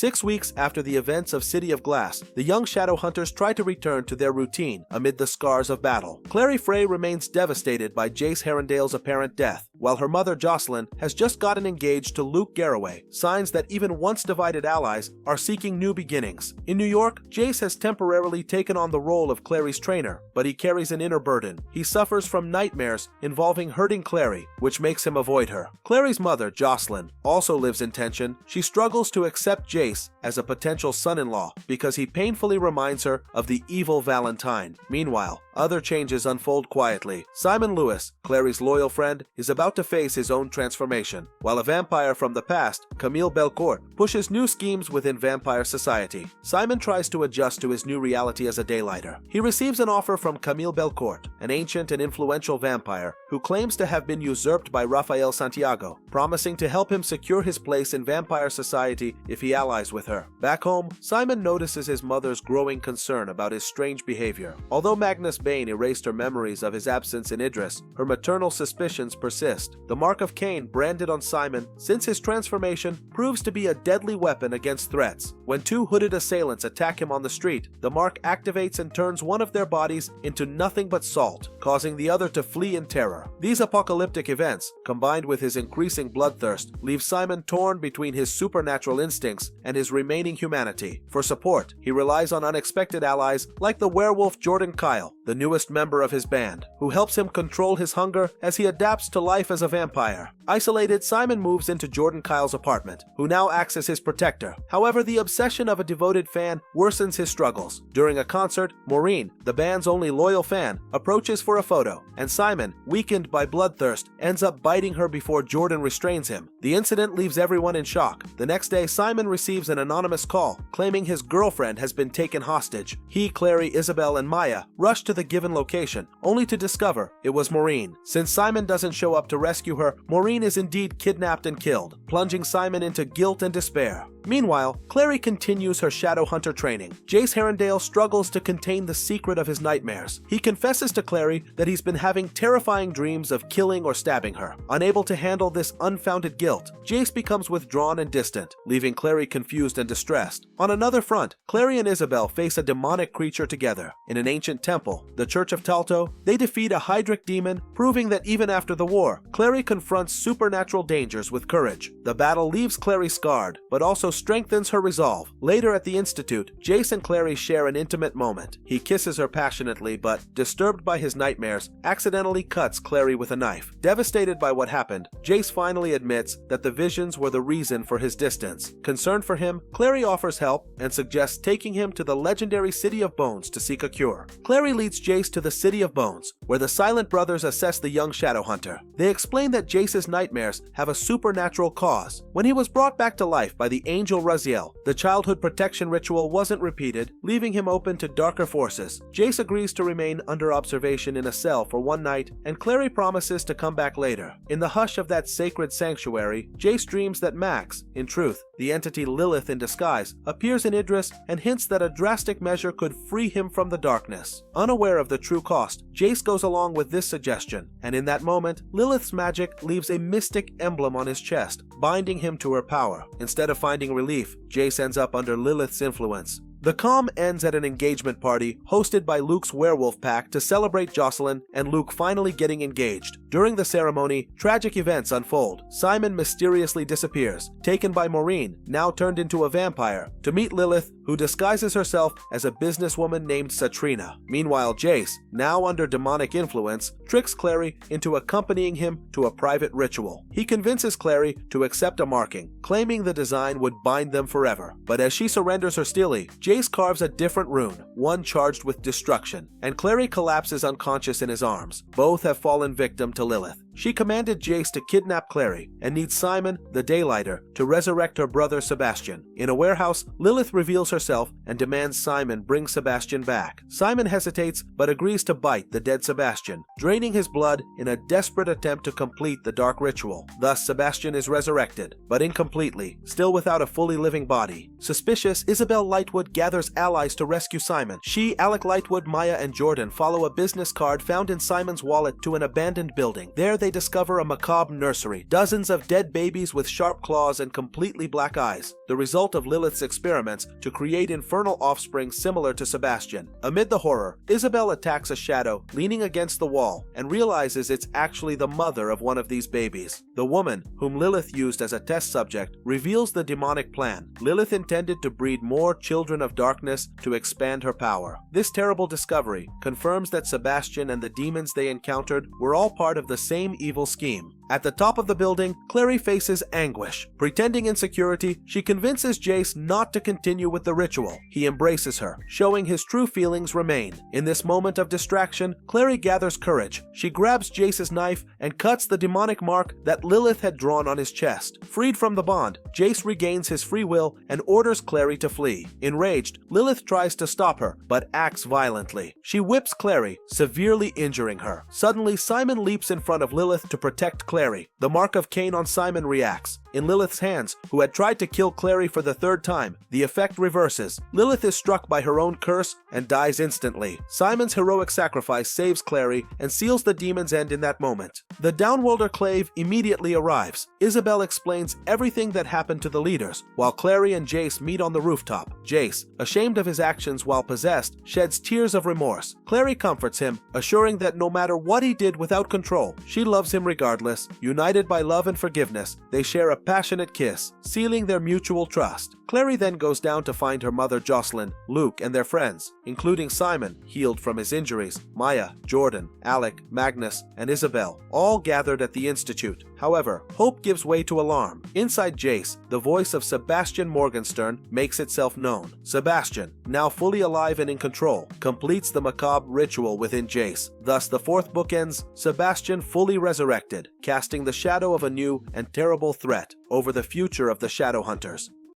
6 weeks after the events of City of Glass, the young Shadowhunters try to return to their routine amid the scars of battle. Clary Frey remains devastated by Jace Herondale's apparent death, while her mother Jocelyn has just gotten engaged to Luke Garraway, signs that even once divided allies are seeking new beginnings. In New York, Jace has temporarily taken on the role of Clary's trainer, but he carries an inner burden. He suffers from nightmares involving hurting Clary, which makes him avoid her. Clary's mother, Jocelyn, also lives in tension. She struggles to accept Jace as a potential son-in-law because he painfully reminds her of the evil Valentine. Meanwhile, other changes unfold quietly. Simon Lewis, Clary's loyal friend, is about to face his own transformation, while a vampire from the past, Camille Belcourt, pushes new schemes within vampire society. Simon tries to adjust to his new reality as a daylighter. He receives an offer from Camille Belcourt, an ancient and influential vampire who claims to have been usurped by Rafael Santiago, promising to help him secure his place in vampire society if he allies with her. Back home, Simon notices his mother's growing concern about his strange behavior. Although Magnus Bane erased her memories of his absence in Idris, her maternal suspicions persist. The Mark of Cain branded on Simon since his transformation proves to be a deadly weapon against threats. When two hooded assailants attack him on the street, the Mark activates and turns one of their bodies into nothing but salt, causing the other to flee in terror. These apocalyptic events, combined with his increasing bloodthirst, leave Simon torn between his supernatural instincts and his remaining humanity. For support, he relies on unexpected allies like the werewolf Jordan Kyle, the newest member of his band, who helps him control his hunger as he adapts to life as a vampire. Isolated, Simon moves into Jordan Kyle's apartment, who now acts as his protector. However, the obsession of a devoted fan worsens his struggles. During a concert, Maureen, the band's only loyal fan, approaches for a photo, and Simon, weakened by bloodthirst, ends up biting her before Jordan restrains him. The incident leaves everyone in shock. The next day, Simon receives an anonymous call claiming his girlfriend has been taken hostage. He, Clary, Isabel, and Maya rush to the given location, only to discover it was Maureen. Since Simon doesn't show up to rescue her, Maureen is indeed kidnapped and killed, plunging Simon into guilt and despair. Meanwhile, Clary continues her Shadowhunter training. Jace Herondale struggles to contain the secret of his nightmares. He confesses to Clary that he's been having terrifying dreams of killing or stabbing her. Unable to handle this unfounded guilt, Jace becomes withdrawn and distant, leaving Clary confused and distressed. On another front, Clary and Isabel face a demonic creature together. In an ancient temple, the Church of Talto, they defeat a Hydric demon, proving that even after the war, Clary confronts supernatural dangers with courage. The battle leaves Clary scarred, but also strengthens her resolve. Later at the Institute, Jace and Clary share an intimate moment. He kisses her passionately, but, disturbed by his nightmares, accidentally cuts Clary with a knife. Devastated by what happened, Jace finally admits that the visions were the reason for his distance. Concerned for him, Clary offers help and suggests taking him to the legendary City of Bones to seek a cure. Clary leads Jace to the City of Bones, where the Silent Brothers assess the young Shadowhunter. They explain that Jace's nightmares have a supernatural cause. When he was brought back to life by the Angel Raziel, the childhood protection ritual wasn't repeated, leaving him open to darker forces. Jace agrees to remain under observation in a cell for one night, and Clary promises to come back later. In the hush of that sacred sanctuary, Jace dreams that Max, in truth, the entity Lilith in disguise, appears in Idris and hints that a drastic measure could free him from the darkness. Unaware of the true cost, Jace goes along with this suggestion, and in that moment, Lilith's magic leaves a mystic emblem on his chest, binding him to her power. Instead of finding relief, Jace ends up under Lilith's influence. The calm ends at an engagement party hosted by Luke's werewolf pack to celebrate Jocelyn and Luke finally getting engaged. During the ceremony, tragic events unfold. Simon mysteriously disappears, taken by Maureen, now turned into a vampire, to meet Lilith, who disguises herself as a businesswoman named Satrina. Meanwhile, Jace, now under demonic influence, tricks Clary into accompanying him to a private ritual. He convinces Clary to accept a marking, claiming the design would bind them forever. But as she surrenders her stele, Jace carves a different rune, one charged with destruction, and Clary collapses unconscious in his arms. Both have fallen victim to Lilith. She commanded Jace to kidnap Clary and needs Simon, the Daylighter, to resurrect her brother Sebastian. In a warehouse, Lilith reveals herself and demands Simon bring Sebastian back. Simon hesitates but agrees to bite the dead Sebastian, draining his blood in a desperate attempt to complete the dark ritual. Thus, Sebastian is resurrected, but incompletely, still without a fully living body. Suspicious, Isabel Lightwood gathers allies to rescue Simon. She, Alec Lightwood, Maya, and Jordan follow a business card found in Simon's wallet to an abandoned building. There, they discover a macabre nursery, dozens of dead babies with sharp claws and completely black eyes, the result of Lilith's experiments to create infernal offspring similar to Sebastian. Amid the horror, Isabel attacks a shadow leaning against the wall and realizes it's actually the mother of one of these babies. The woman, whom Lilith used as a test subject, reveals the demonic plan. Lilith intended to breed more children of darkness to expand her power. This terrible discovery confirms that Sebastian and the demons they encountered were all part of the same evil scheme. At the top of the building, Clary faces anguish. Pretending insecurity, she convinces Jace not to continue with the ritual. He embraces her, showing his true feelings remain. In this moment of distraction, Clary gathers courage. She grabs Jace's knife and cuts the demonic mark that Lilith had drawn on his chest. Freed from the bond, Jace regains his free will and orders Clary to flee. Enraged, Lilith tries to stop her, but acts violently. She whips Clary, severely injuring her. Suddenly, Simon leaps in front of Lilith to protect Clary. The Mark of Cain on Simon reacts. In Lilith's hands, who had tried to kill Clary for the third time, the effect reverses. Lilith is struck by her own curse and dies instantly. Simon's heroic sacrifice saves Clary and seals the demon's end in that moment. The Downworlder Clave immediately arrives. Isabel explains everything that happened to the leaders, while Clary and Jace meet on the rooftop. Jace, ashamed of his actions while possessed, sheds tears of remorse. Clary comforts him, assuring that no matter what he did without control, she loves him regardless. United by love and forgiveness, they share a passionate kiss, sealing their mutual trust. Clary then goes down to find her mother Jocelyn, Luke, and their friends, including Simon, healed from his injuries, Maya, Jordan, Alec, Magnus, and Isabel, all gathered at the Institute. However, hope gives way to alarm. Inside Jace, the voice of Sebastian Morgenstern makes itself known. Sebastian, now fully alive and in control, completes the macabre ritual within Jace. Thus, the fourth book ends, Sebastian fully resurrected, casting the shadow of a new and terrible threat over the future of the Shadowhunters.